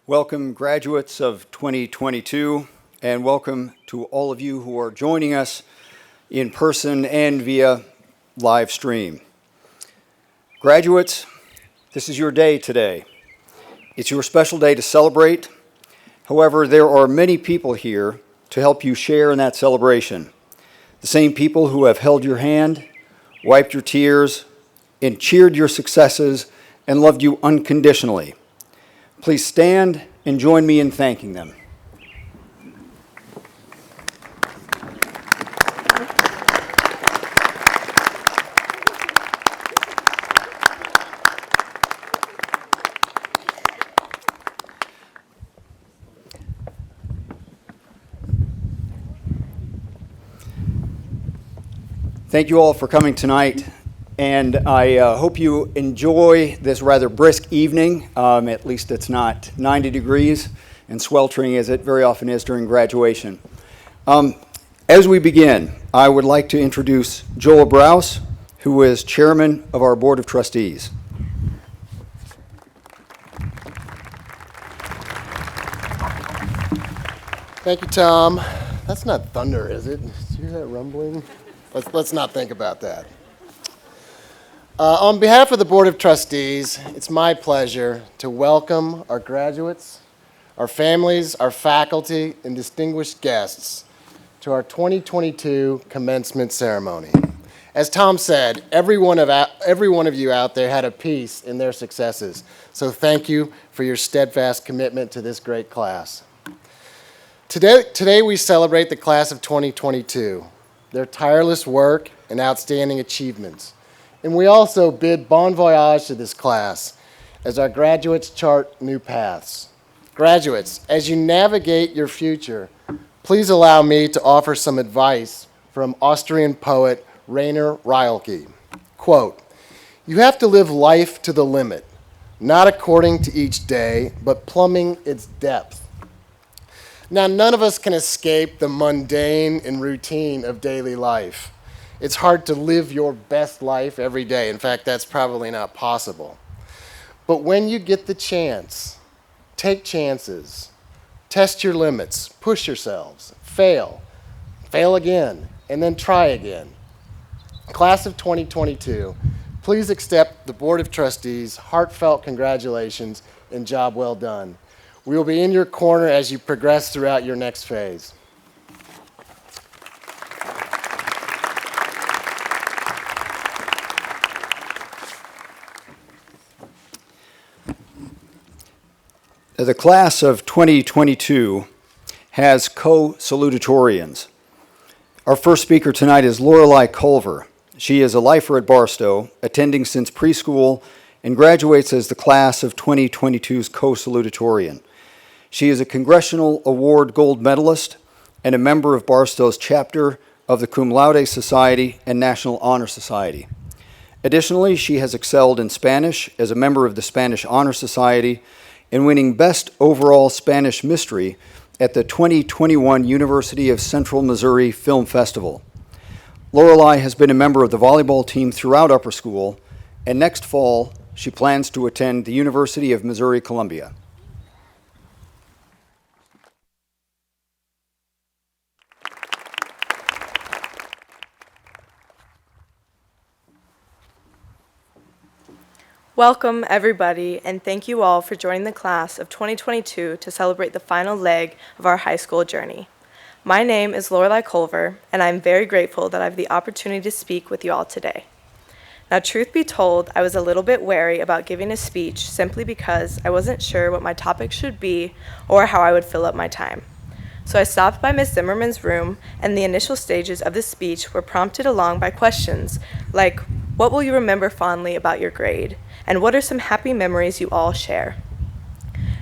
Welcome, graduates of 2022, and welcome to all of you who are joining us in person and via live stream. Graduates, this is your day today. It's your special day to celebrate. However, there are many people here to help you share in that celebration. The same people who have held your hand, wiped your tears, and cheered your successes and loved you unconditionally. Please stand and join me in thanking them. Thank you all for coming tonight, and I hope you enjoy this rather brisk evening. At least it's not 90 degrees and sweltering as it very often is during graduation. As we begin, I would like to introduce Joel Brous, who is chairman of our Board of Trustees. Thank you, Tom. That's not thunder, is it? Did you hear that rumbling? Let's not think about that. On behalf of the Board of Trustees, it's my pleasure to welcome our graduates, our families, our faculty, and distinguished guests to our 2022 commencement ceremony. As Tom said, every one of you out there had a piece in their successes, so thank you for your steadfast commitment to this great class. Today we celebrate the class of 2022, their tireless work and outstanding achievements. And we also bid bon voyage to this class as our graduates chart new paths. Graduates, as you navigate your future, please allow me to offer some advice from Austrian poet Rainer Rilke. Quote, "You have to live life to the limit, not according to each day, but plumbing its depth." Now, none of us can escape the mundane and routine of daily life. It's hard to live your best life every day. In fact, that's probably not possible. But when you get the chance, take chances, test your limits, push yourselves, fail again, and then try again. Class of 2022, please accept the Board of Trustees' heartfelt congratulations and job well done. We will be in your corner as you progress throughout your next phase. The class of 2022 has co-salutatorians. Our first speaker tonight is Lorelei Culver. She is a lifer at Barstow, attending since preschool, and graduates as the class of 2022's co-salutatorian. She is a Congressional Award Gold Medalist and a member of Barstow's chapter of the Cum Laude Society and National Honor Society. Additionally, she has excelled in Spanish as a member of the Spanish Honor Society and winning Best Overall Spanish Mystery at the 2021 University of Central Missouri Film Festival. Lorelei has been a member of the volleyball team throughout upper school, and next fall, she plans to attend the University of Missouri-Columbia. Welcome, everybody, and thank you all for joining the class of 2022 to celebrate the final leg of our high school journey. My name is Lorelei Culver, and I'm very grateful that I have the opportunity to speak with you all today. Now, truth be told, I was a little bit wary about giving a speech simply because I wasn't sure what my topic should be or how I would fill up my time. So I stopped by Ms. Zimmerman's room, and the initial stages of the speech were prompted along by questions like, what will you remember fondly about your grade? And what are some happy memories you all share?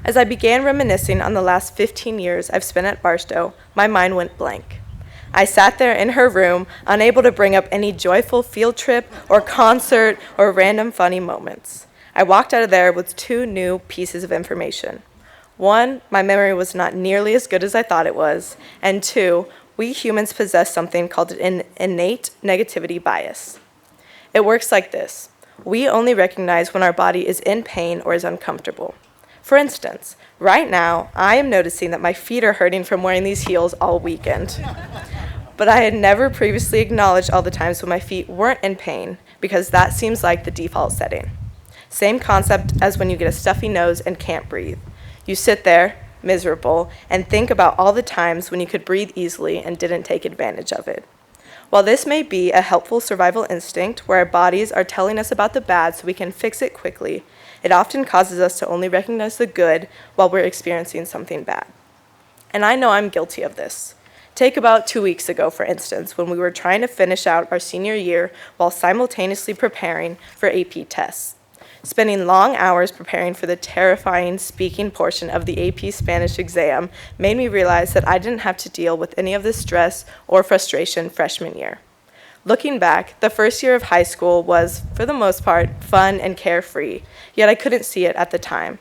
As I began reminiscing on the last 15 years I've spent at Barstow, my mind went blank. I sat there in her room, unable to bring up any joyful field trip or concert or random funny moments. I walked out of there with two new pieces of information. One, my memory was not nearly as good as I thought it was. And two, we humans possess something called an innate negativity bias. It works like this. We only recognize when our body is in pain or is uncomfortable. For instance, right now, I am noticing that my feet are hurting from wearing these heels all weekend. But I had never previously acknowledged all the times when my feet weren't in pain, because that seems like the default setting. Same concept as when you get a stuffy nose and can't breathe. You sit there, miserable, and think about all the times when you could breathe easily and didn't take advantage of it. While this may be a helpful survival instinct where our bodies are telling us about the bad so we can fix it quickly, it often causes us to only recognize the good while we're experiencing something bad. And I know I'm guilty of this. Take about 2 weeks ago, for instance, when we were trying to finish out our senior year while simultaneously preparing for AP tests. Spending long hours preparing for the terrifying speaking portion of the AP Spanish exam made me realize that I didn't have to deal with any of the stress or frustration freshman year. Looking back, the first year of high school was, for the most part, fun and carefree, yet I couldn't see it at the time.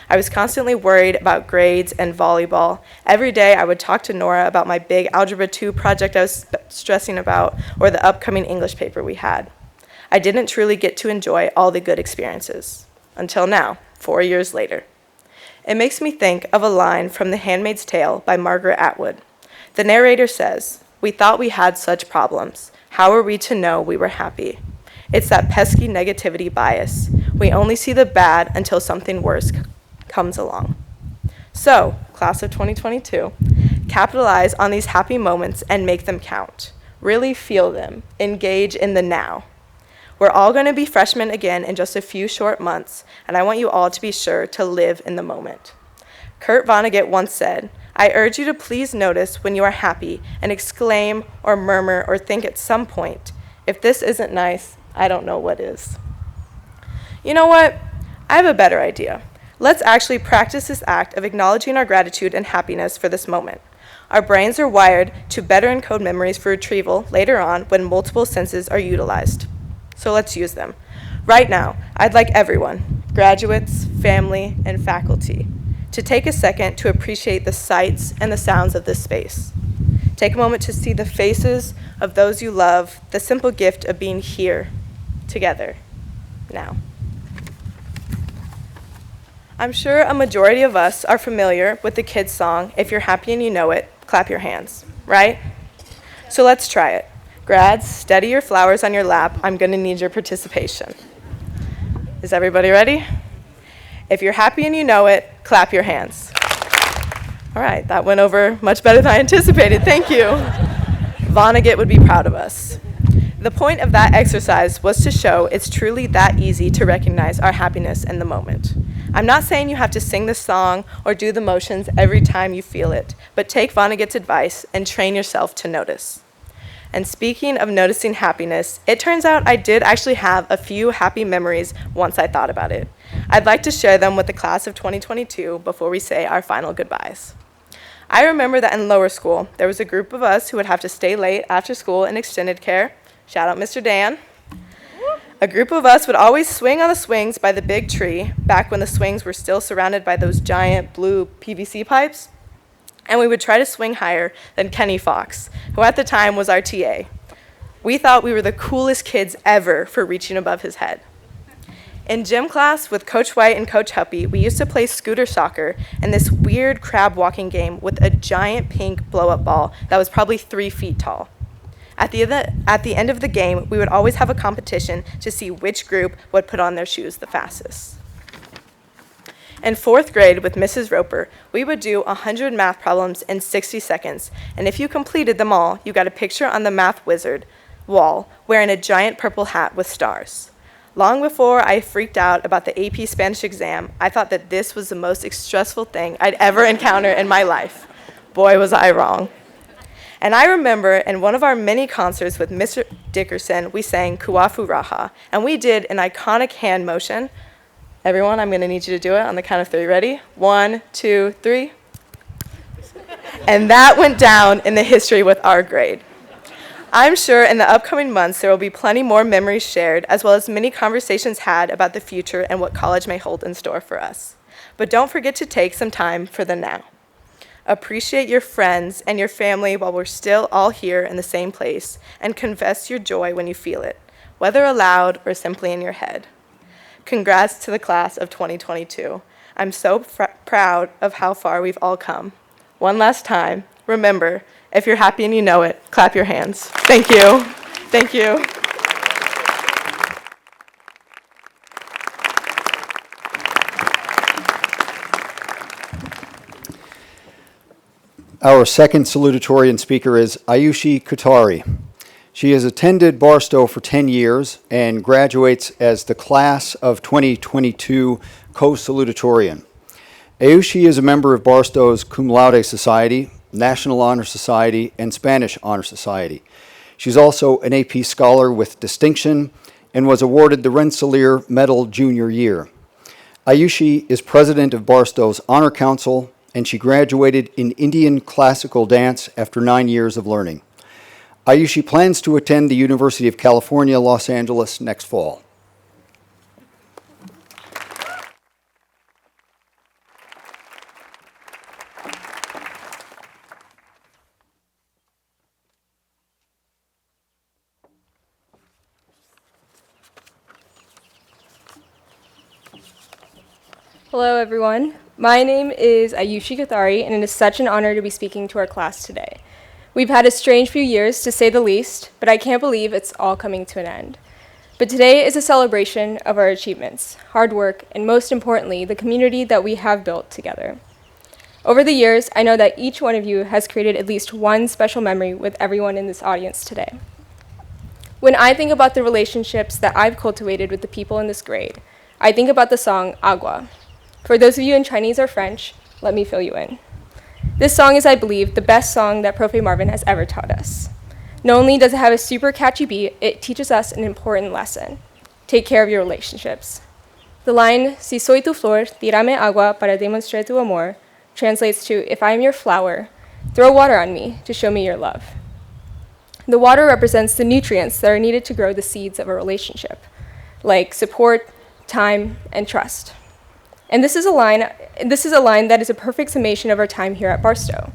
I was constantly worried about grades and volleyball. Every day I would talk to Nora about my big Algebra 2 project I was stressing about or the upcoming English paper we had. I didn't truly get to enjoy all the good experiences. Until now, 4 years later. It makes me think of a line from The Handmaid's Tale by Margaret Atwood. The narrator says, "We thought we had such problems. How are we to know we were happy?" It's that pesky negativity bias. We only see the bad until something worse comes along. So, class of 2022, capitalize on these happy moments and make them count. Really feel them. Engage in the now. We're all going to be freshmen again in just a few short months, and I want you all to be sure to live in the moment. Kurt Vonnegut once said, "I urge you to please notice when you are happy and exclaim or murmur or think at some point, 'If this isn't nice, I don't know what is.'" You know what? I have a better idea. Let's actually practice this act of acknowledging our gratitude and happiness for this moment. Our brains are wired to better encode memories for retrieval later on when multiple senses are utilized. So let's use them. Right now, I'd like everyone, graduates, family, and faculty, to take a second to appreciate the sights and the sounds of this space. Take a moment to see the faces of those you love, the simple gift of being here, together, now. I'm sure a majority of us are familiar with the kids' song, "If You're Happy and You Know It, Clap Your Hands," right? So let's try it. Grads, steady your flowers on your lap. I'm going to need your participation. Is everybody ready? If you're happy and you know it, clap your hands. All right, that went over much better than I anticipated. Thank you. Vonnegut would be proud of us. The point of that exercise was to show it's truly that easy to recognize our happiness in the moment. I'm not saying you have to sing the song or do the motions every time you feel it, but take Vonnegut's advice and train yourself to notice. And speaking of noticing happiness, it turns out I did actually have a few happy memories once I thought about it. I'd like to share them with the class of 2022 before we say our final goodbyes. I remember that in lower school, there was a group of us who would have to stay late after school in extended care. Shout out Mr. Dan. A group of us would always swing on the swings by the big tree, back when the swings were still surrounded by those giant blue PVC pipes. And we would try to swing higher than Kenny Fox, who at the time was our TA. We thought we were the coolest kids ever for reaching above his head. In gym class with Coach White and Coach Huppy, we used to play scooter soccer and this weird crab walking game with a giant pink blow-up ball that was probably 3 feet tall. At the end of the game, we would always have a competition to see which group would put on their shoes the fastest. In 4th grade with Mrs. Roper, we would do 100 math problems in 60 seconds, and if you completed them all, you got a picture on the math wizard wall wearing a giant purple hat with stars. Long before I freaked out about the AP Spanish exam, I thought that this was the most stressful thing I'd ever encounter in my life. Boy, was I wrong. And I remember in one of our mini concerts with Mr. Dickerson, we sang Kuafu Raha, and we did an iconic hand motion. Everyone, I'm going to need you to do it on the count of 3. Ready? 1, 2, 3. And that went down in the history with our grade. I'm sure in the upcoming months there will be plenty more memories shared, as well as many conversations had about the future and what college may hold in store for us. But don't forget to take some time for the now. Appreciate your friends and your family while we're still all here in the same place, and confess your joy when you feel it, whether aloud or simply in your head. Congrats to the class of 2022. I'm so proud of how far we've all come. One last time, remember, if you're happy and you know it, clap your hands. Thank you. Thank you. Our second salutatorian speaker is Ayushi Kutari. She has attended Barstow for 10 years and graduates as the class of 2022 co-salutatorian. Ayushi is a member of Barstow's Cum Laude Society, National Honor Society, and Spanish Honor Society. She's also an AP Scholar with distinction and was awarded the Rensselaer Medal junior year. Ayushi is president of Barstow's Honor Council, and she graduated in Indian classical dance after 9 years of learning. Ayushi plans to attend the University of California, Los Angeles next fall. Hello, everyone. My name is Ayushi Kutari, and it is such an honor to be speaking to our class today. We've had a strange few years, to say the least, but I can't believe it's all coming to an end. But today is a celebration of our achievements, hard work, and most importantly, the community that we have built together. Over the years, I know that each one of you has created at least one special memory with everyone in this audience today. When I think about the relationships that I've cultivated with the people in this grade, I think about the song Agua. For those of you in Chinese or French, let me fill you in. This song is, I believe, the best song that Profe Marvin has ever taught us. Not only does it have a super catchy beat, it teaches us an important lesson. Take care of your relationships. The line, Si soy tu flor, tírame agua para demostrar tu amor, translates to, if I am your flower, throw water on me to show me your love. The water represents the nutrients that are needed to grow the seeds of a relationship, like support, time, and trust. And this is a line that is a perfect summation of our time here at Barstow.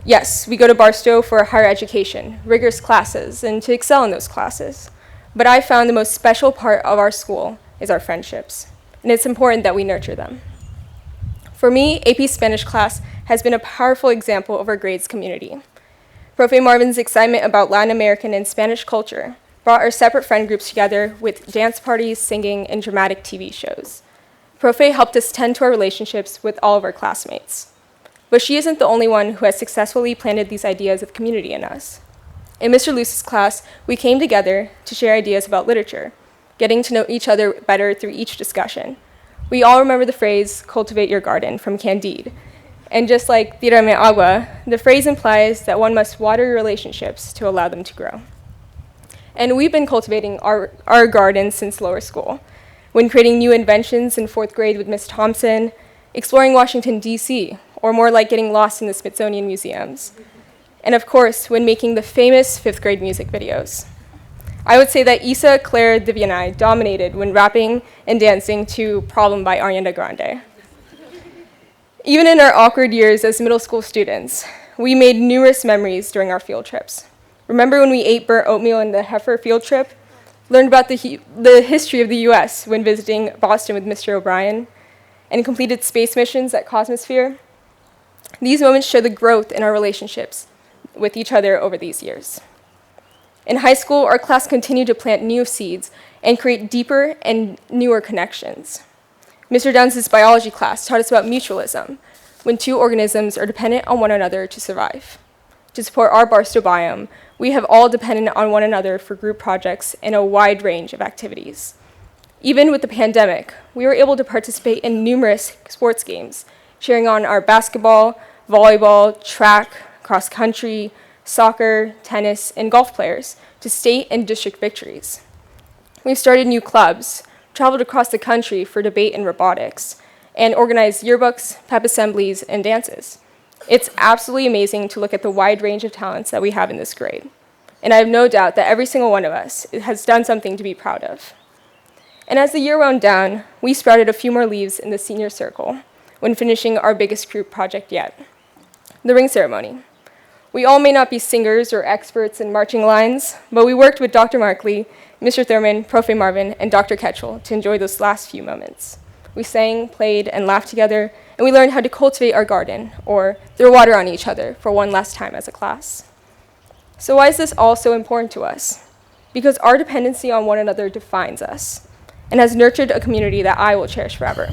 Yes, we go to Barstow for higher education, rigorous classes, and to excel in those classes. But I found the most special part of our school is our friendships, and it's important that we nurture them. For me, AP Spanish class has been a powerful example of our grade's community. Profe Marvin's excitement about Latin American and Spanish culture brought our separate friend groups together with dance parties, singing, and dramatic TV shows. Profe helped us tend to our relationships with all of our classmates. But she isn't the only one who has successfully planted these ideas of community in us. In Mr. Luce's class, we came together to share ideas about literature, getting to know each other better through each discussion. We all remember the phrase, cultivate your garden, from Candide. And just like tírame agua, the phrase implies that one must water your relationships to allow them to grow. And we've been cultivating our garden since lower school, when creating new inventions in 4th grade with Miss Thompson, exploring Washington, D.C., or more like getting lost in the Smithsonian museums. And of course, when making the famous 5th grade music videos. I would say that Isa, Claire, Divya, and I dominated when rapping and dancing to Problem by Ariana Grande. Even in our awkward years as middle school students, we made numerous memories during our field trips. Remember when we ate burnt oatmeal in the heifer field trip? Learned about the history of the US when visiting Boston with Mr. O'Brien, and completed space missions at Cosmosphere. These moments show the growth in our relationships with each other over these years. In high school, our class continued to plant new seeds and create deeper and newer connections. Mr. Dunn's biology class taught us about mutualism, when two organisms are dependent on one another to survive. To support our Barstow biome, we have all depended on one another for group projects in a wide range of activities. Even with the pandemic, we were able to participate in numerous sports games, cheering on our basketball, volleyball, track, cross country, soccer, tennis, and golf players to state and district victories. We've started new clubs, traveled across the country for debate and robotics, and organized yearbooks, pep assemblies, and dances. It's absolutely amazing to look at the wide range of talents that we have in this grade. And I have no doubt that every single one of us has done something to be proud of. And as the year wound down, we sprouted a few more leaves in the senior circle when finishing our biggest group project yet, the ring ceremony. We all may not be singers or experts in marching lines, but we worked with Dr. Markley, Mr. Thurman, Profe Marvin, and Dr. Ketchell to enjoy those last few moments. We sang, played, and laughed together, and we learned how to cultivate our garden, or throw water on each other for one last time as a class. So why is this all so important to us? Because our dependency on one another defines us, and has nurtured a community that I will cherish forever.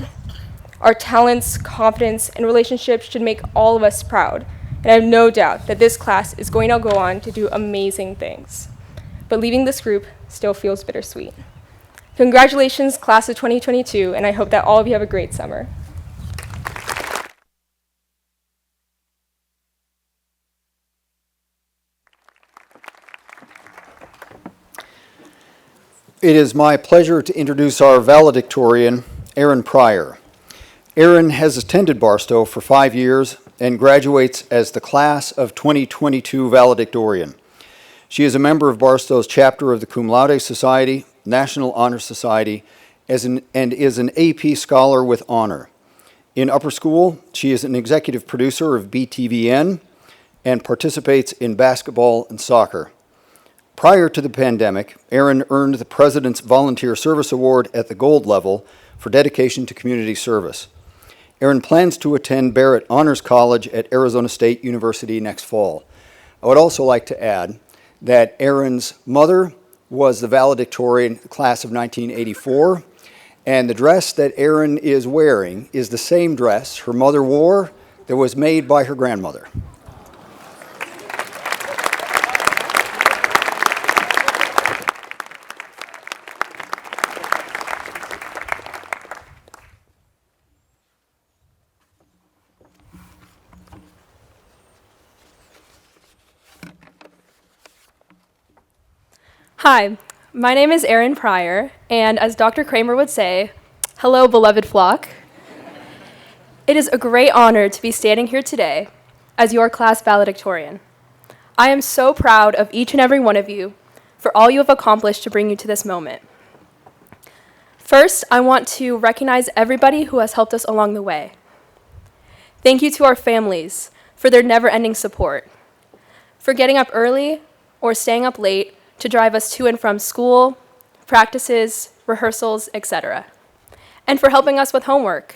Our talents, confidence, and relationships should make all of us proud, and I have no doubt that this class is going to go on to do amazing things. But leaving this group still feels bittersweet. Congratulations, class of 2022, and I hope that all of you have a great summer. It is my pleasure to introduce our valedictorian, Erin Pryor. Erin has attended Barstow for 5 years and graduates as the class of 2022 valedictorian. She is a member of Barstow's chapter of the Cum Laude Society, National Honor Society, and is an AP Scholar with honor. In upper school, she is an executive producer of BTVN and participates in basketball and soccer. Prior to the pandemic, Erin earned the President's Volunteer Service Award at the gold level for dedication to community service. Erin plans to attend Barrett Honors College at Arizona State University next fall. I would also like to add that Erin's mother was the valedictorian class of 1984, and the dress that Erin is wearing is the same dress her mother wore that was made by her grandmother. Hi, my name is Erin Pryor, and as Dr. Kramer would say, hello, beloved flock. It is a great honor to be standing here today as your class valedictorian. I am so proud of each and every one of you for all you have accomplished to bring you to this moment. First, I want to recognize everybody who has helped us along the way. Thank you to our families for their never-ending support, for getting up early or staying up late to drive us to and from school, practices, rehearsals, etc., and for helping us with homework.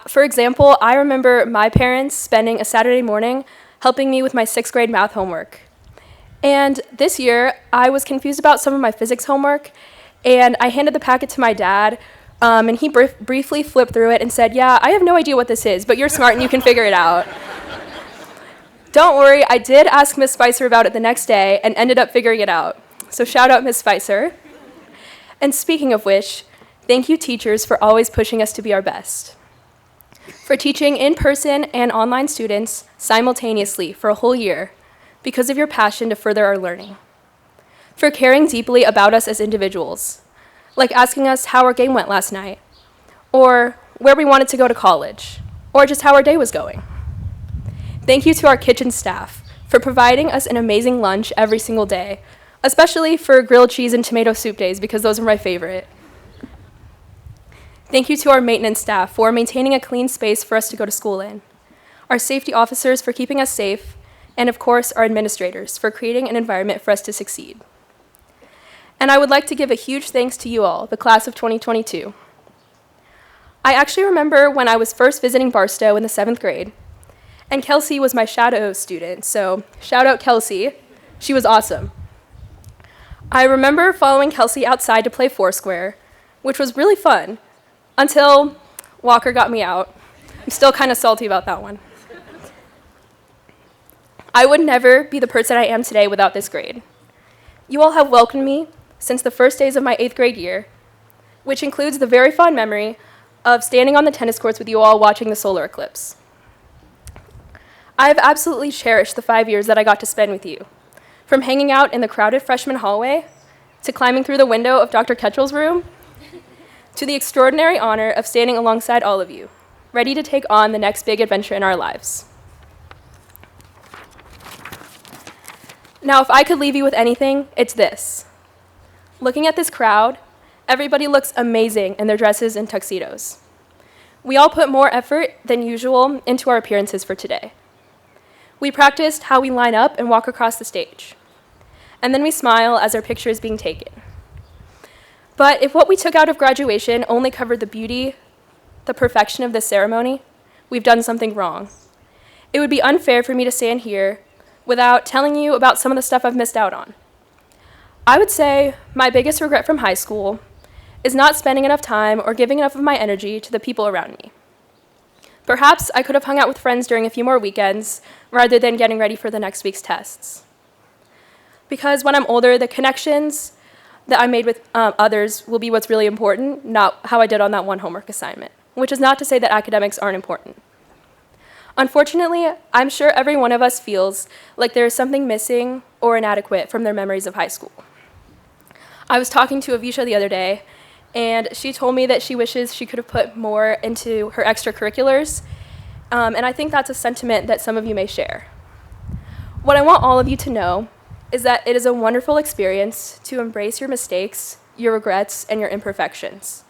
For example, I remember my parents spending a Saturday morning helping me with my 6th grade math homework. And this year, I was confused about some of my physics homework, and I handed the packet to my dad, and he briefly flipped through it and said, "Yeah, I have no idea what this is, but you're smart and you can figure it out." Don't worry, I did ask Miss Spicer about it the next day and ended up figuring it out. So shout out Miss Spicer. And speaking of which, thank you teachers for always pushing us to be our best. For teaching in-person and online students simultaneously for a whole year because of your passion to further our learning. For caring deeply about us as individuals, like asking us how our game went last night, or where we wanted to go to college, or just how our day was going. Thank you to our kitchen staff for providing us an amazing lunch every single day, especially for grilled cheese and tomato soup days because those are my favorite. Thank you to our maintenance staff for maintaining a clean space for us to go to school in, our safety officers for keeping us safe, and of course our administrators for creating an environment for us to succeed. And I would like to give a huge thanks to you all, the class of 2022. I actually remember when I was first visiting Barstow in the 7th grade, and Kelsey was my shadow student, so shout out Kelsey. She was awesome. I remember following Kelsey outside to play Foursquare, which was really fun, until Walker got me out. I'm still kind of salty about that one. I would never be the person I am today without this grade. You all have welcomed me since the first days of my 8th grade year, which includes the very fond memory of standing on the tennis courts with you all watching the solar eclipse. I have absolutely cherished the 5 years that I got to spend with you, from hanging out in the crowded freshman hallway, to climbing through the window of Dr. Ketchell's room, to the extraordinary honor of standing alongside all of you, ready to take on the next big adventure in our lives. Now, if I could leave you with anything, it's this. Looking at this crowd, everybody looks amazing in their dresses and tuxedos. We all put more effort than usual into our appearances for today. We practiced how we line up and walk across the stage. And then we smile as our picture is being taken. But if what we took out of graduation only covered the beauty, the perfection of this ceremony, we've done something wrong. It would be unfair for me to stand here without telling you about some of the stuff I've missed out on. I would say my biggest regret from high school is not spending enough time or giving enough of my energy to the people around me. Perhaps I could have hung out with friends during a few more weekends rather than getting ready for the next week's tests. Because when I'm older, the connections that I made with others will be what's really important, not how I did on that one homework assignment, which is not to say that academics aren't important. Unfortunately, I'm sure every one of us feels like there is something missing or inadequate from their memories of high school. I was talking to Avisha the other day, and she told me that she wishes she could have put more into her extracurriculars, and I think that's a sentiment that some of you may share. What I want all of you to know is that it is a wonderful experience to embrace your mistakes, your regrets, and your imperfections.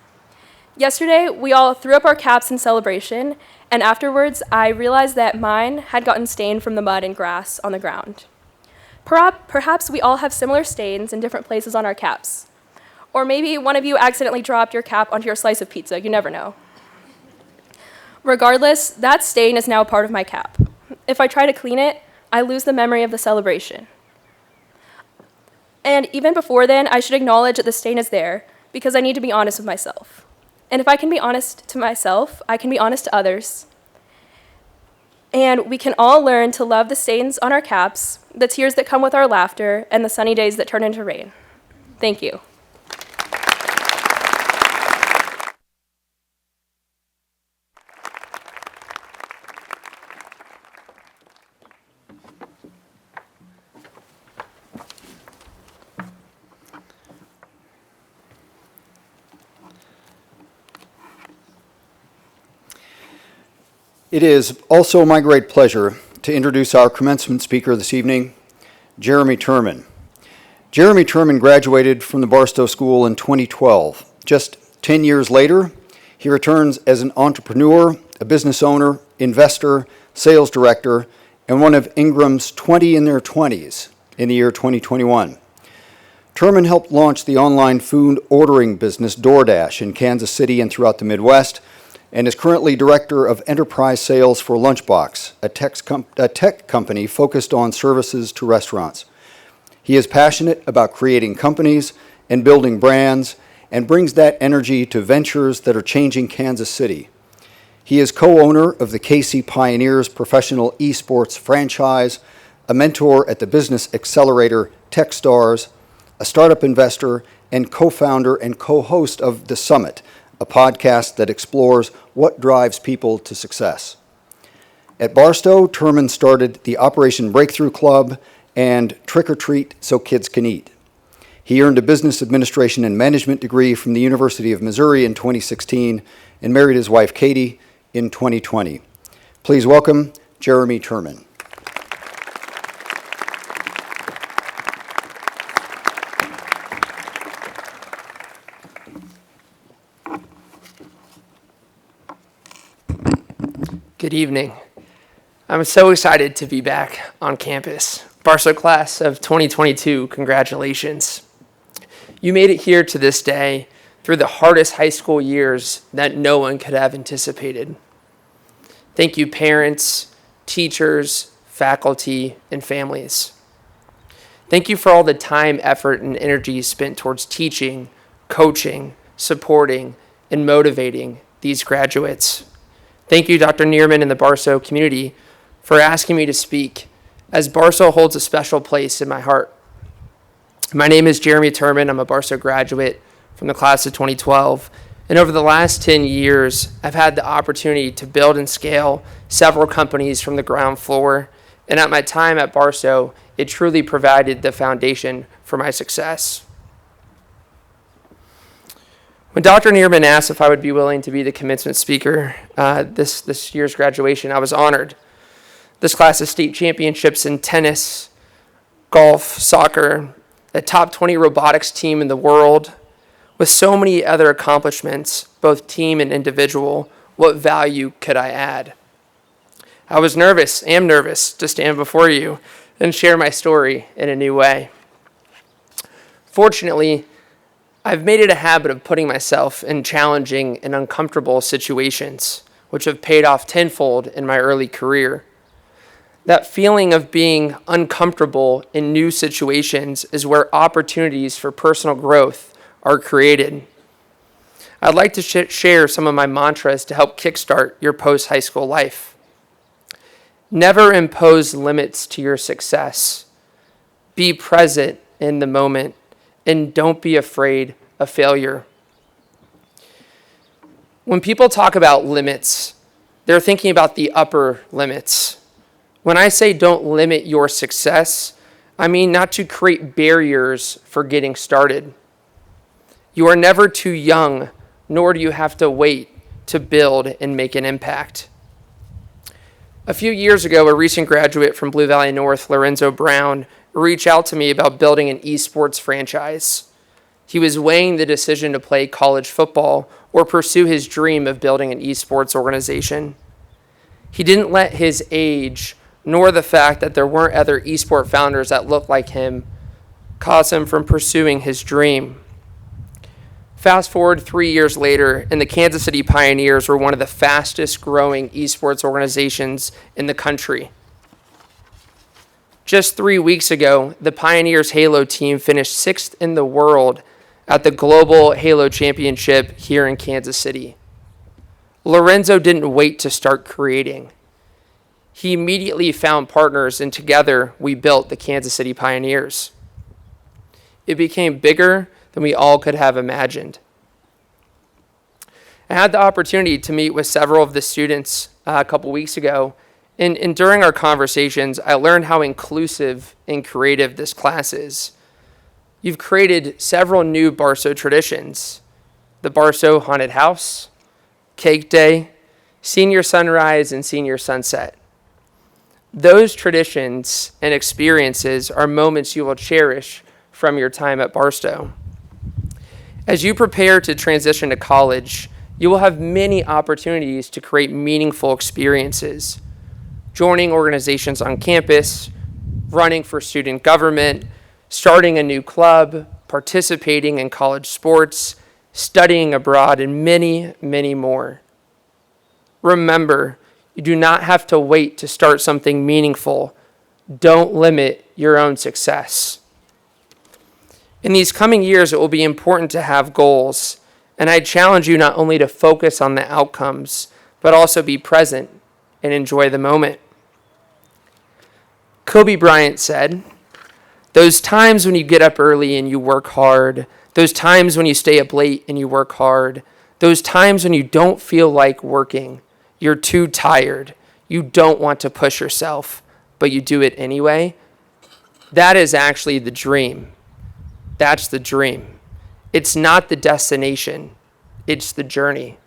Yesterday, we all threw up our caps in celebration, and afterwards, I realized that mine had gotten stained from the mud and grass on the ground. Perhaps we all have similar stains in different places on our caps. Or maybe one of you accidentally dropped your cap onto your slice of pizza, you never know. Regardless, that stain is now a part of my cap. If I try to clean it, I lose the memory of the celebration. And even before then, I should acknowledge that the stain is there, because I need to be honest with myself. And if I can be honest to myself, I can be honest to others. And we can all learn to love the stains on our caps, the tears that come with our laughter, and the sunny days that turn into rain. Thank you. It is also my great pleasure to introduce our commencement speaker this evening, Jeremy Turman. Jeremy Turman graduated from the Barstow School in 2012. Just 10 years later, he returns as an entrepreneur, a business owner, investor, sales director, and one of Ingram's 20 in their 20s in the year 2021. Turman helped launch the online food ordering business DoorDash in Kansas City and throughout the Midwest, and is currently Director of Enterprise Sales for Lunchbox, a tech company focused on services to restaurants. He is passionate about creating companies and building brands, and brings that energy to ventures that are changing Kansas City. He is co-owner of the KC Pioneers professional esports franchise, a mentor at the business accelerator Techstars, a startup investor, and co-founder and co-host of The Summit, a podcast that explores what drives people to success. At Barstow, Turman started the Operation Breakthrough Club and Trick or Treat So Kids Can Eat. He earned a business administration and management degree from the University of Missouri in 2016 and married his wife Katie in 2020. Please welcome Jeremy Turman. Good evening. I'm so excited to be back on campus. Barstow class of 2022, congratulations. You made it here to this day through the hardest high school years that no one could have anticipated. Thank you, parents, teachers, faculty, and families. Thank you for all the time, effort, and energy spent towards teaching, coaching, supporting, and motivating these graduates. Thank you, Dr. Neerman and the Barstow community, for asking me to speak, as Barstow holds a special place in my heart. My name is Jeremy Turman. I'm a Barstow graduate from the class of 2012, and over the last 10 years, I've had the opportunity to build and scale several companies from the ground floor, and at my time at Barstow, it truly provided the foundation for my success. When Dr. Neerman asked if I would be willing to be the commencement speaker this year's graduation, I was honored. This class has state championships in tennis, golf, soccer, the top 20 robotics team in the world. With so many other accomplishments, both team and individual, what value could I add? I was am nervous to stand before you and share my story in a new way. Fortunately, I've made it a habit of putting myself in challenging and uncomfortable situations, which have paid off tenfold in my early career. That feeling of being uncomfortable in new situations is where opportunities for personal growth are created. I'd like to share some of my mantras to help kickstart your post-high school life. Never impose limits to your success. Be present in the moment, and don't be afraid of failure. When people talk about limits, they're thinking about the upper limits. When I say don't limit your success, I mean not to create barriers for getting started. You are never too young, nor do you have to wait to build and make an impact. A few years ago, a recent graduate from Blue Valley North, Lorenzo Brown, reached out to me about building an esports franchise. He was weighing the decision to play college football or pursue his dream of building an esports organization. He didn't let his age, nor the fact that there weren't other esport founders that looked like him, cause him from pursuing his dream. Fast forward 3 years later, and the Kansas City Pioneers were one of the fastest growing esports organizations in the country. Just 3 weeks ago, the Pioneers Halo team finished 6th in the world at the Global Halo Championship here in Kansas City. Lorenzo didn't wait to start creating. He immediately found partners, and together we built the Kansas City Pioneers. It became bigger than we all could have imagined. I had the opportunity to meet with several of the students a couple weeks ago, and during our conversations, I learned how inclusive and creative this class is. You've created several new Barstow traditions: the Barstow Haunted House, Cake Day, Senior Sunrise, and Senior Sunset. Those traditions and experiences are moments you will cherish from your time at Barstow. As you prepare to transition to college, you will have many opportunities to create meaningful experiences, joining organizations on campus, running for student government, starting a new club, participating in college sports, studying abroad, and many, many more. Remember, you do not have to wait to start something meaningful. Don't limit your own success. In these coming years, it will be important to have goals, and I challenge you not only to focus on the outcomes, but also be present and enjoy the moment. Kobe Bryant said, "Those times when you get up early and you work hard, those times when you stay up late and you work hard, those times when you don't feel like working, you're too tired, you don't want to push yourself, but you do it anyway, that is actually the dream. That's the dream. It's not the destination, it's the journey."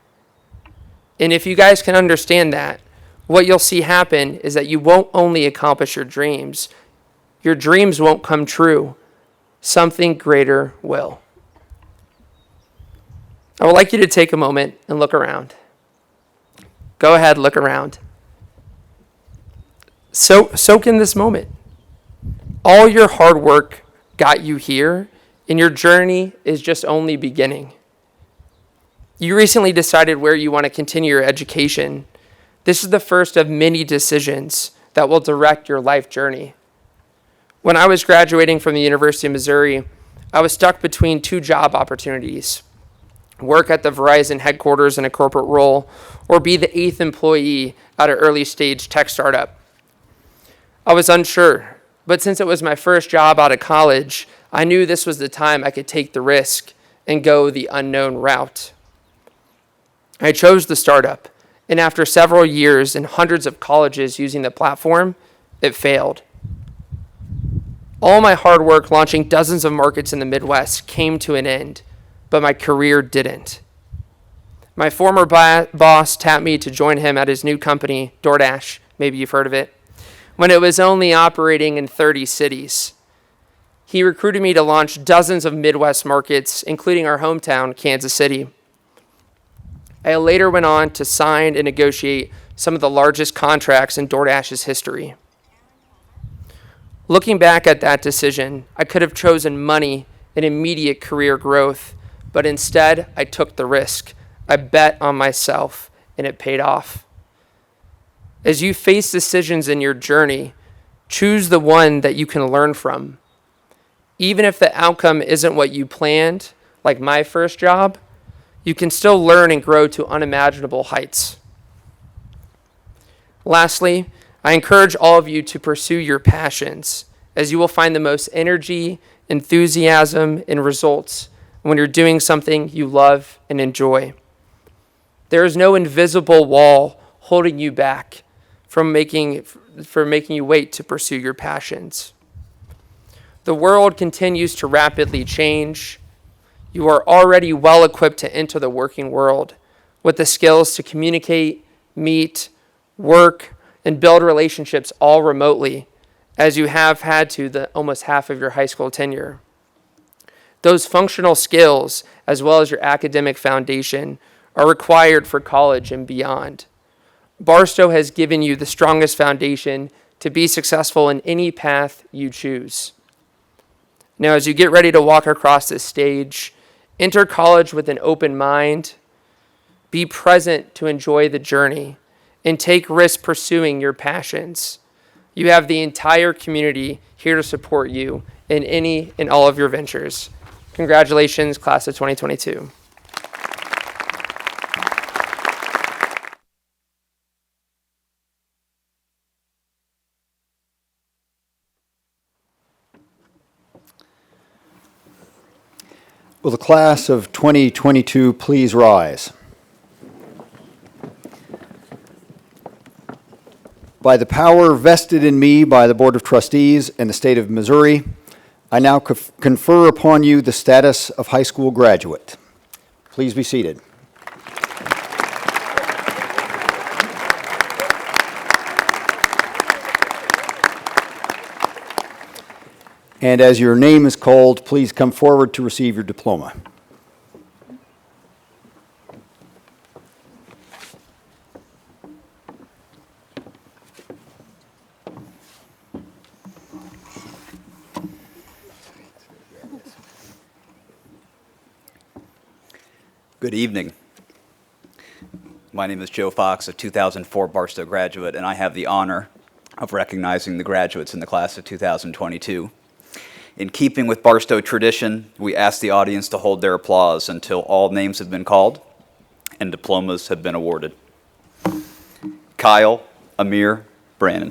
And if you guys can understand that, what you'll see happen is that you won't only accomplish your dreams won't come true. Something greater will. I would like you to take a moment and look around. Go ahead, look around. Soak in this moment. All your hard work got you here, and your journey is just only beginning. You recently decided where you want to continue your education. This is the first of many decisions that will direct your life journey. When I was graduating from the University of Missouri, I was stuck between two job opportunities: work at the Verizon headquarters in a corporate role, or be the 8th employee at an early stage tech startup. I was unsure, but since it was my first job out of college, I knew this was the time I could take the risk and go the unknown route. I chose the startup, and after several years and hundreds of colleges using the platform, it failed. All my hard work launching dozens of markets in the Midwest came to an end, but my career didn't. My former boss tapped me to join him at his new company, DoorDash, maybe you've heard of it, when it was only operating in 30 cities. He recruited me to launch dozens of Midwest markets, including our hometown, Kansas City. I later went on to sign and negotiate some of the largest contracts in DoorDash's history. Looking back at that decision, I could have chosen money and immediate career growth, but instead I took the risk. I bet on myself, and it paid off. As you face decisions in your journey, choose the one that you can learn from. Even if the outcome isn't what you planned, like my first job, you can still learn and grow to unimaginable heights. Lastly, I encourage all of you to pursue your passions, as you will find the most energy, enthusiasm, and results when you're doing something you love and enjoy. There is no invisible wall holding you back from making you wait to pursue your passions. The world continues to rapidly change. You are already well equipped to enter the working world with the skills to communicate, meet, work, and build relationships all remotely, as you have had to the almost half of your high school tenure. Those functional skills, as well as your academic foundation, are required for college and beyond. Barstow has given you the strongest foundation to be successful in any path you choose. Now, as you get ready to walk across this stage, enter college with an open mind, be present to enjoy the journey, and take risks pursuing your passions. You have the entire community here to support you in any and all of your ventures. Congratulations, class of 2022. Will the class of 2022 please rise? By the power vested in me by the Board of Trustees and the State of Missouri, I now confer upon you the status of high school graduate. Please be seated. And as your name is called, please come forward to receive your diploma. Good evening. My name is Joe Fox, a 2004 Barstow graduate, and I have the honor of recognizing the graduates in the class of 2022. In keeping with Barstow tradition, we ask the audience to hold their applause until all names have been called and diplomas have been awarded. Kyle Amir Brannon.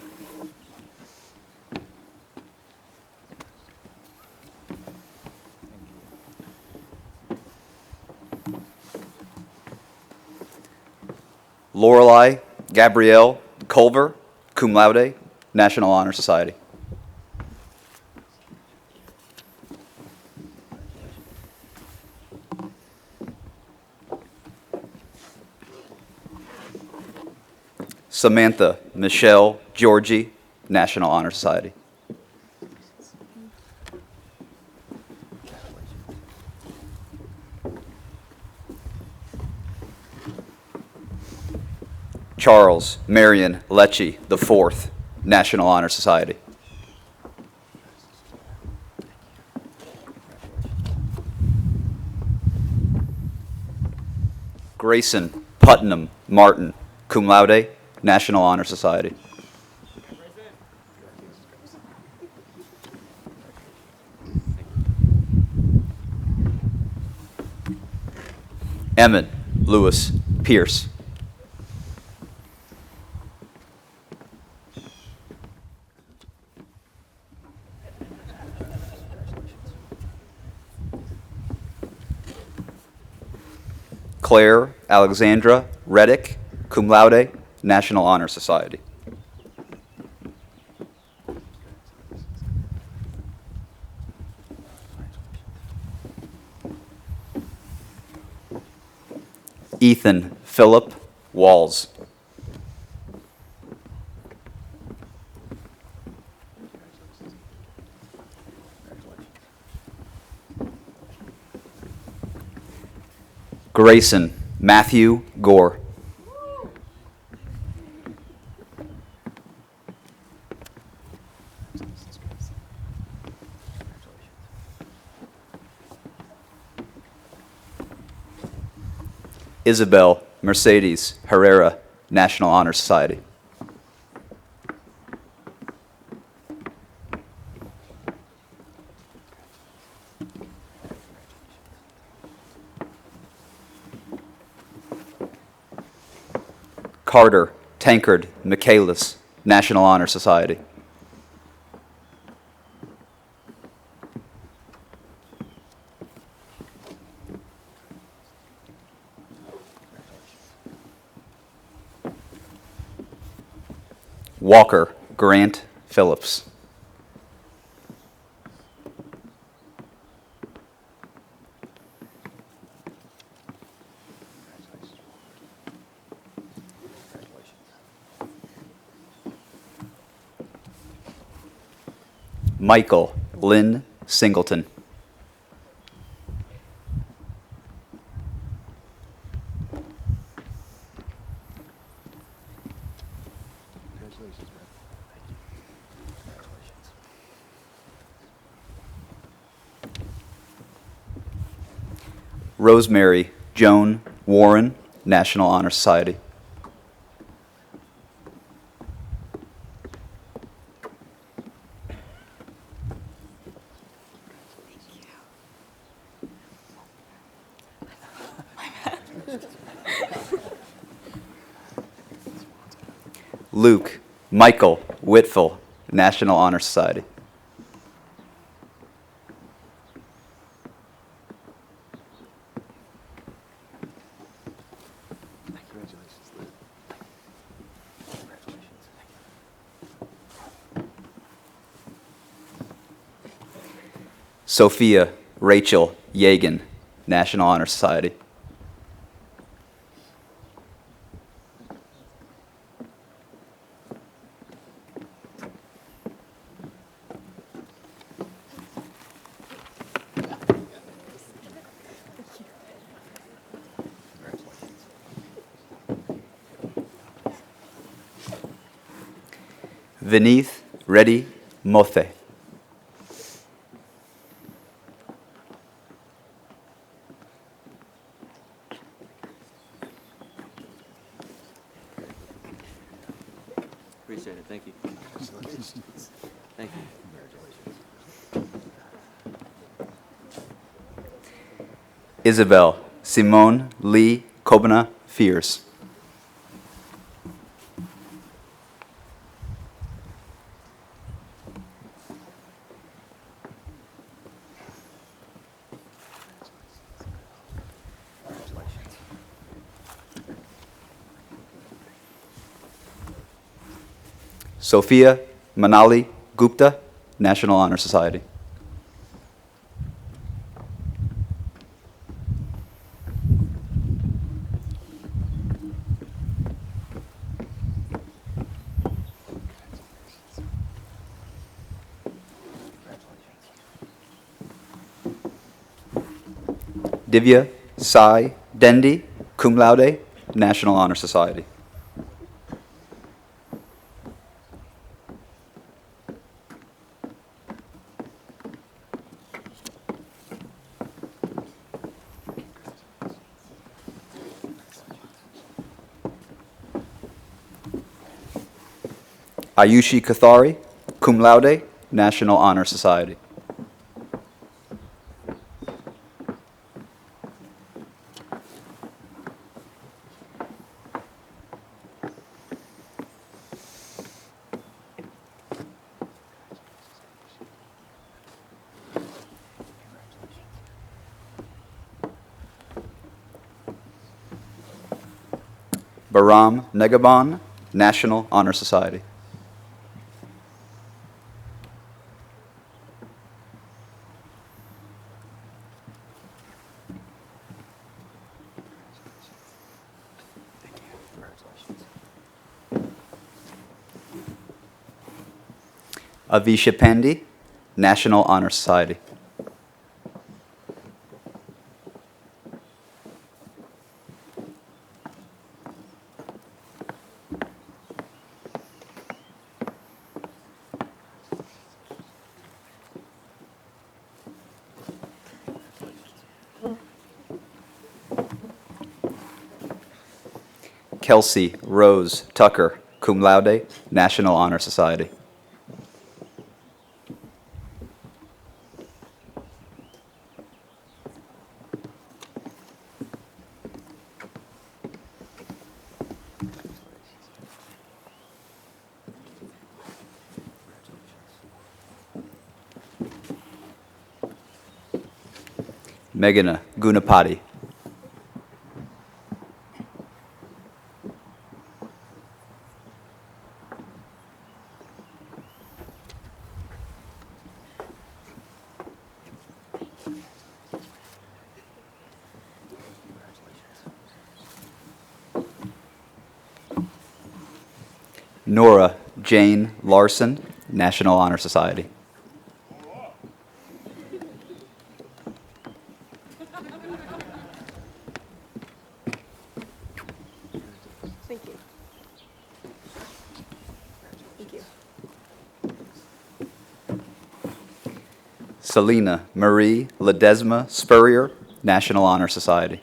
Lorelei Gabrielle Culver, cum laude, National Honor Society. Samantha Michelle Georgie, National Honor Society. Charles Marion Lecce IV, National Honor Society. Grayson Putnam Martin, cum laude, National Honor Society. Emmett Lewis Pierce. Claire Alexandra Reddick, cum laude, National Honor Society. Ethan Philip Walls. Grayson Matthew Gore. Isabel Mercedes Herrera, National Honor Society. Carter Tankard Michaelis, National Honor Society. Walker Grant Phillips. Michael Lynn Singleton. Rosemary Joan Warren, National Honor Society. Luke Michael Whitfill, National Honor Society. Sophia Rachel Yagan, National Honor Society. Vineeth Reddy Mothe. Appreciate it. Thank you. Thank you. Isabel Simone Lee Kobana Fears. Sophia Manali Gupta, National Honor Society. Divya Sai Dendi, cum laude, National Honor Society. Ayushi Kathari, cum laude, National Honor Society. Baram Negaban, National Honor Society. Avisha Pandi, National Honor Society. Kelsey Rose Tucker, cum laude, National Honor Society. Meghana Gunapati. Nora Jane Larson, National Honor Society. Thank you. Thank you. Selena Marie Ledesma Spurrier, National Honor Society.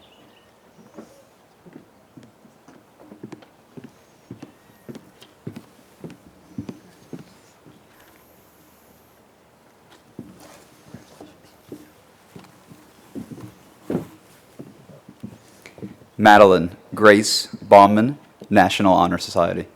Madeline Grace Baumann, National Honor Society.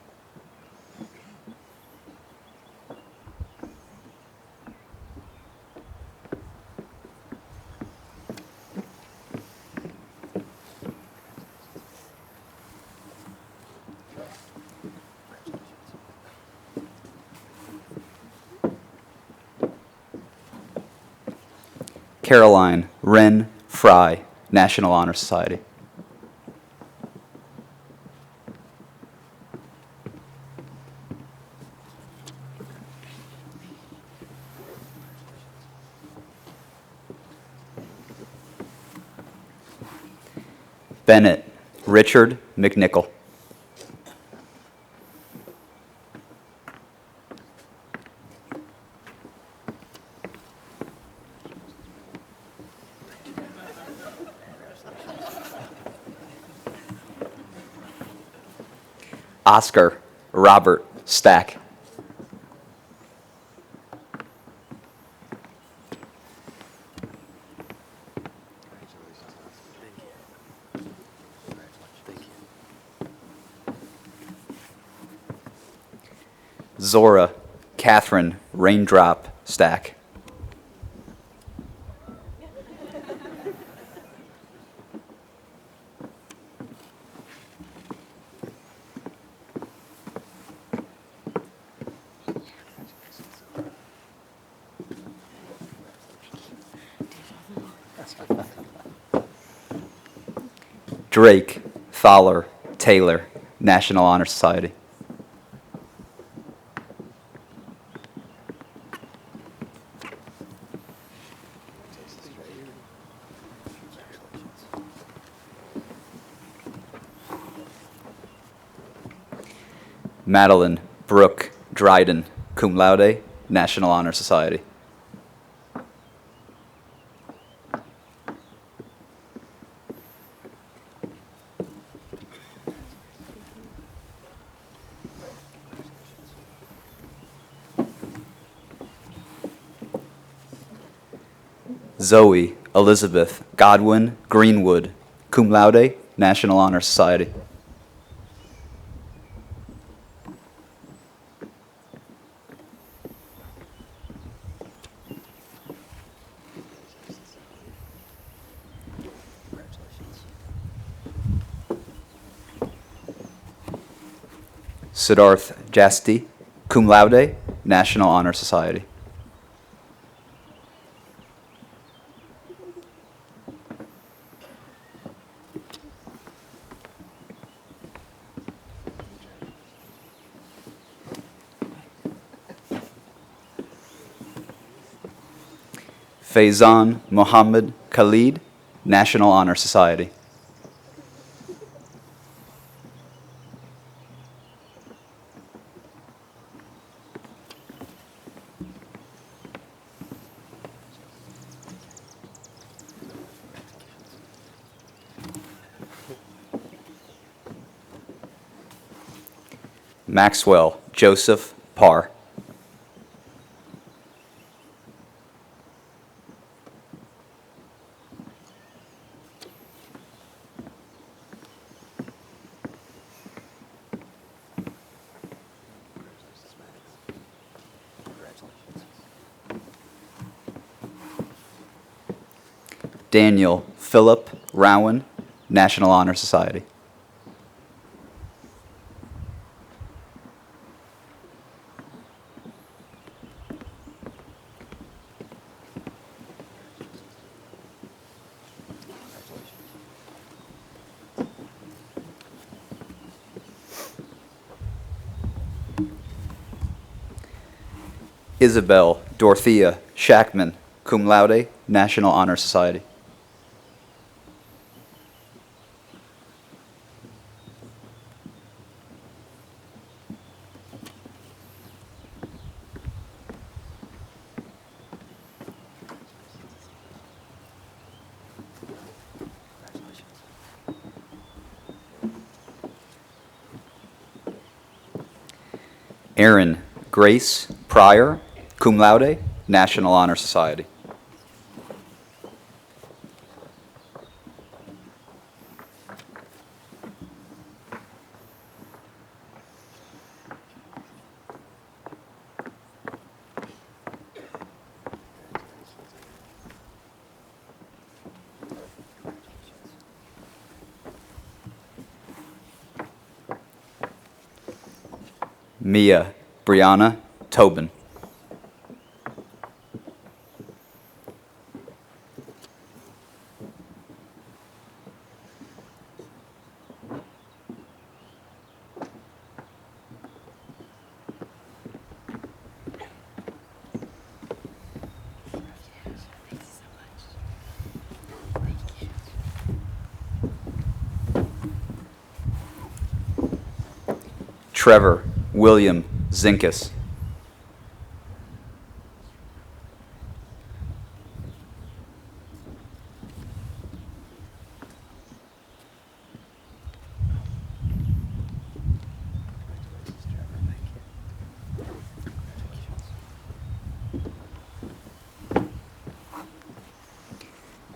Caroline Wren Fry, National Honor Society. Bennett Richard McNichol. Oscar Robert Stack. Zora Catherine Raindrop Stack. Drake Fowler Taylor, National Honor Society. Madeline Brooke Dryden, cum laude, National Honor Society. Zoe Elizabeth Godwin Greenwood, cum laude, National Honor Society. Siddharth Jasti, cum laude, National Honor Society. Faizan Mohammed Khalid, National Honor Society. Maxwell Joseph Parr. Daniel Philip Rowan, National Honor Society. Isabel Dorothea Shackman, cum laude, National Honor Society. Erin Grace Pryor, cum laude, National Honor Society. Mia Brianna Tobin. Trevor William Zinkus.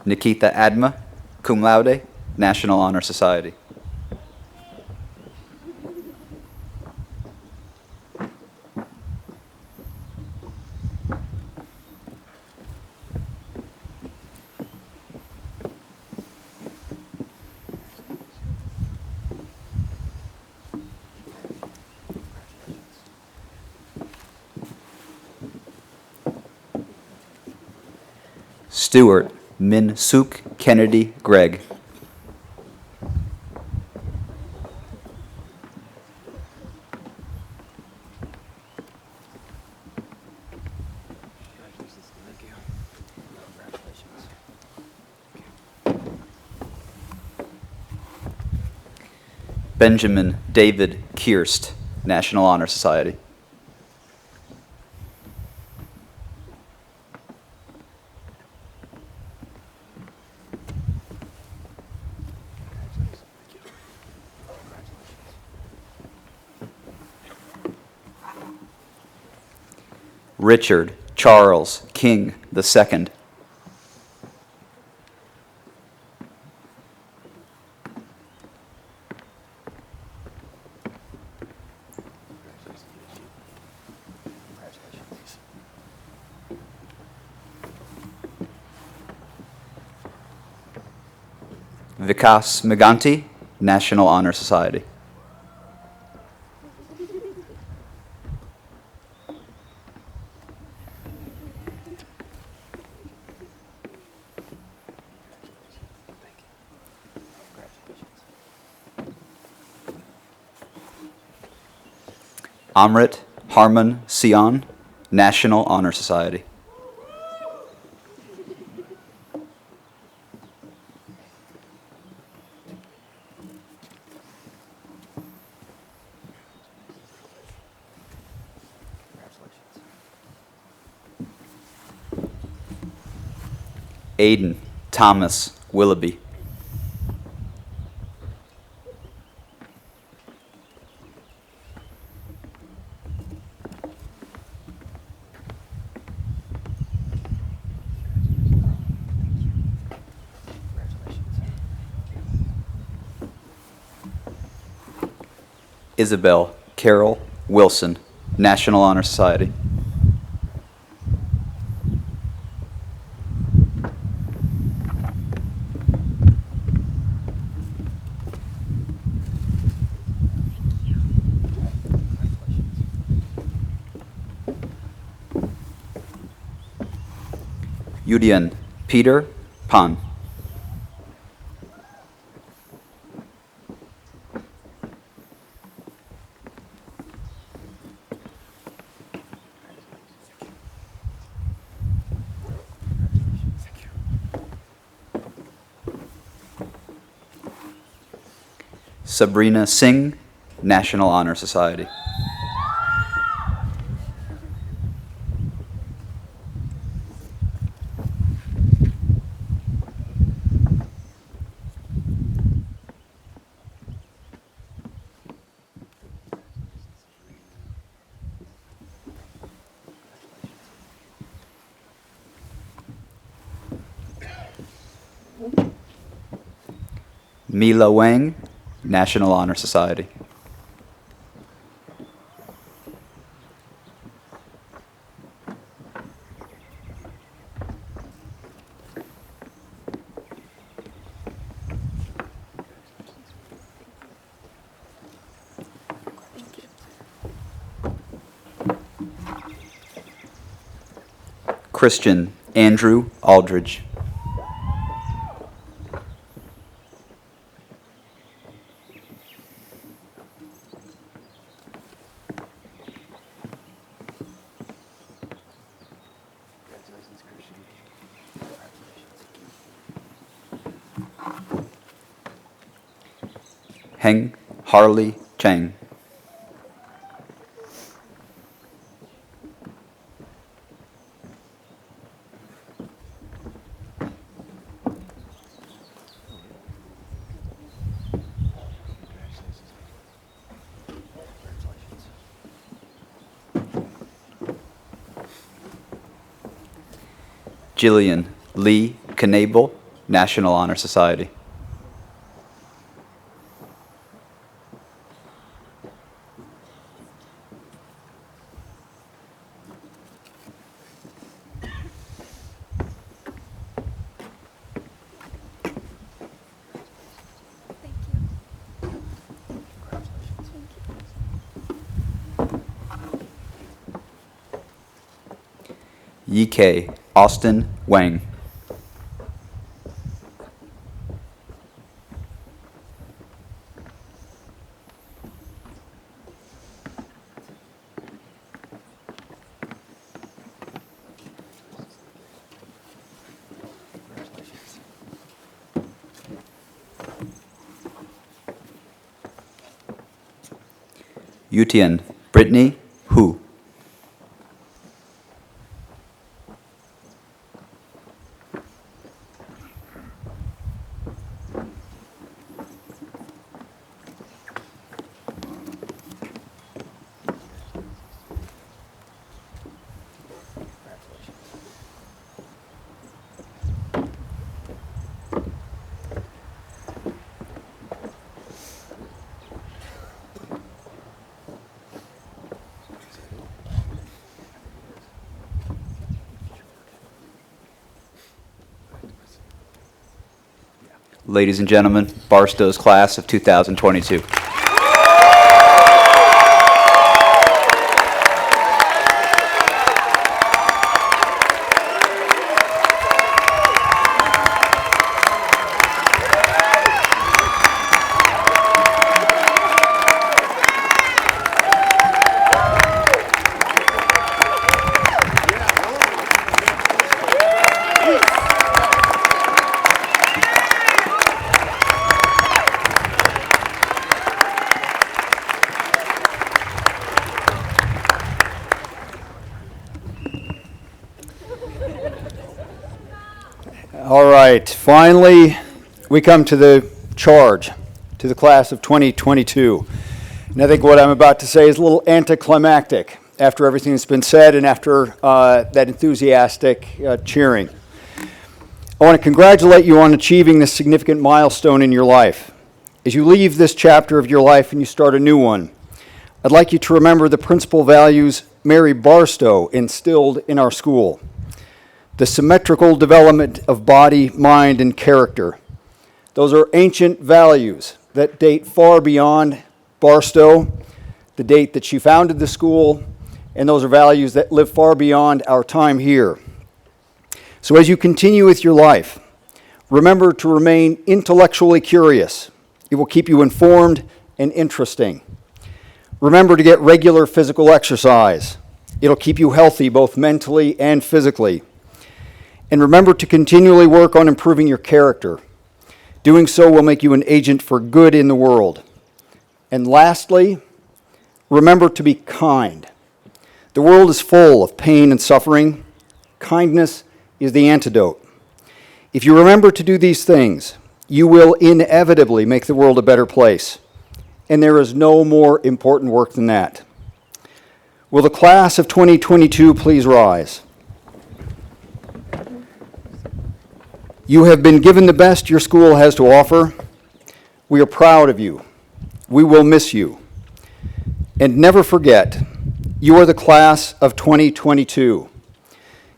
Nikita Adma, cum laude, National Honor Society. Stuart Min Suk Kennedy Gregg. Benjamin David Kierst, National Honor Society. Richard Charles King II. Vikas Meganti, National Honor Society. Amrit Harman Sion, National Honor Society. Aiden Thomas Willoughby. Isabel Carol Wilson, National Honor Society. Yudian Peter Pan. Sabrina Singh, National Honor Society. Mila Wang, National Honor Society. Christian Andrew Aldridge. Heng Harley Chang. Jillian Lee Knable, National Honor Society. Yi-K Austin Wang. Yutian Brittany Hu. Ladies and gentlemen, Barstow's class of 2022. All right, finally, we come to the charge, to the class of 2022. And I think what I'm about to say is a little anticlimactic after everything that's been said and after that enthusiastic cheering. I want to congratulate you on achieving this significant milestone in your life. As you leave this chapter of your life and you start a new one, I'd like you to remember the principal values Mary Barstow instilled in our school. The symmetrical development of body, mind, and character. Those are ancient values that date far beyond Barstow, the date that she founded the school, and those are values that live far beyond our time here. So as you continue with your life, remember to remain intellectually curious. It will keep you informed and interesting. Remember to get regular physical exercise. It'll keep you healthy both mentally and physically. And remember to continually work on improving your character. Doing so will make you an agent for good in the world. And lastly, remember to be kind. The world is full of pain and suffering. Kindness is the antidote. If you remember to do these things, you will inevitably make the world a better place. And there is no more important work than that. Will the class of 2022 please rise? You have been given the best your school has to offer. We are proud of you. We will miss you. And never forget, you are the class of 2022.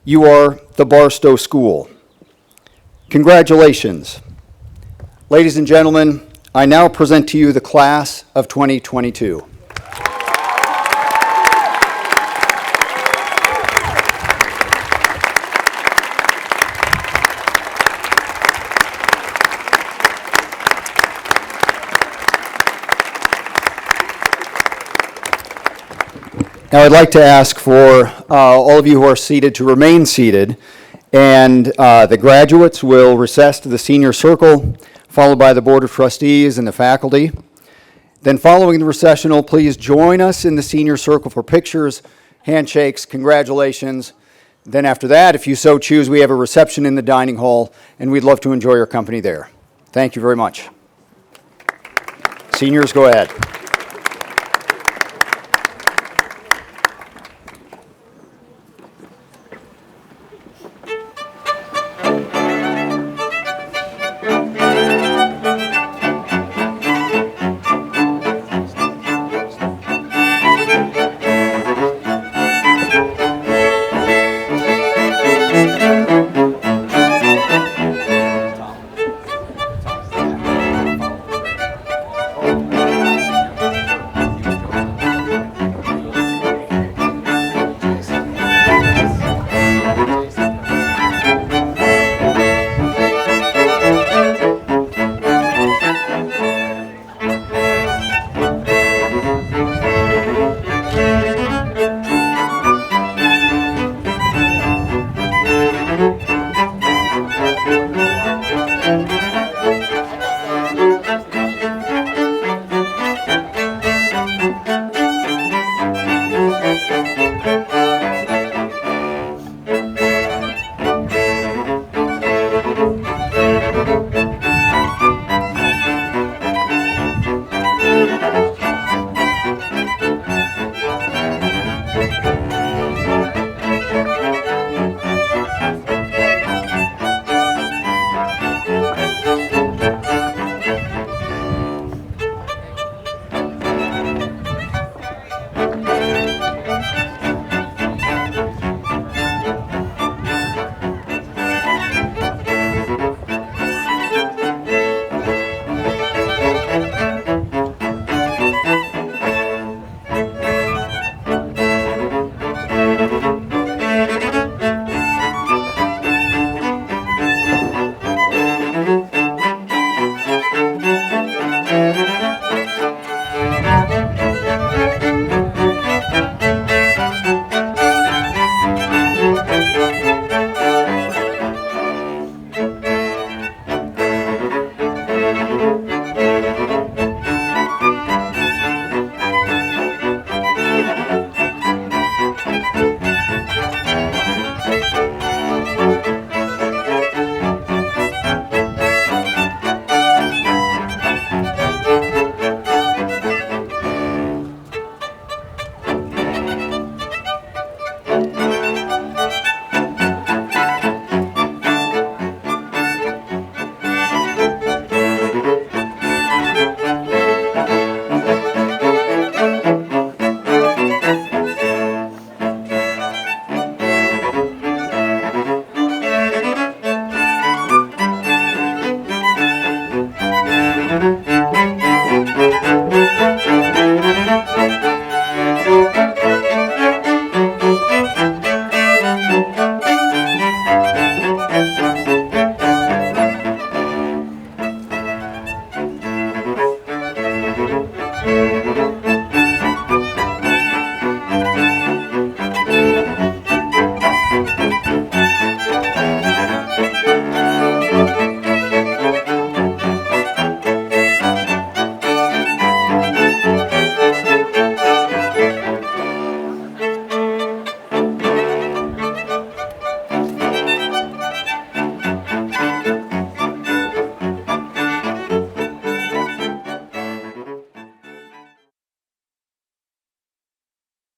You are the Barstow School. Congratulations. Ladies and gentlemen, I now present to you the class of 2022. Now I'd like to ask for all of you who are seated to remain seated, and the graduates will recess to the senior circle, followed by the Board of Trustees and the faculty. Then following the recessional, please join us in the senior circle for pictures, handshakes, congratulations. Then after that, if you so choose, we have a reception in the dining hall, and we'd love to enjoy your company there. Thank you very much. Seniors, go ahead.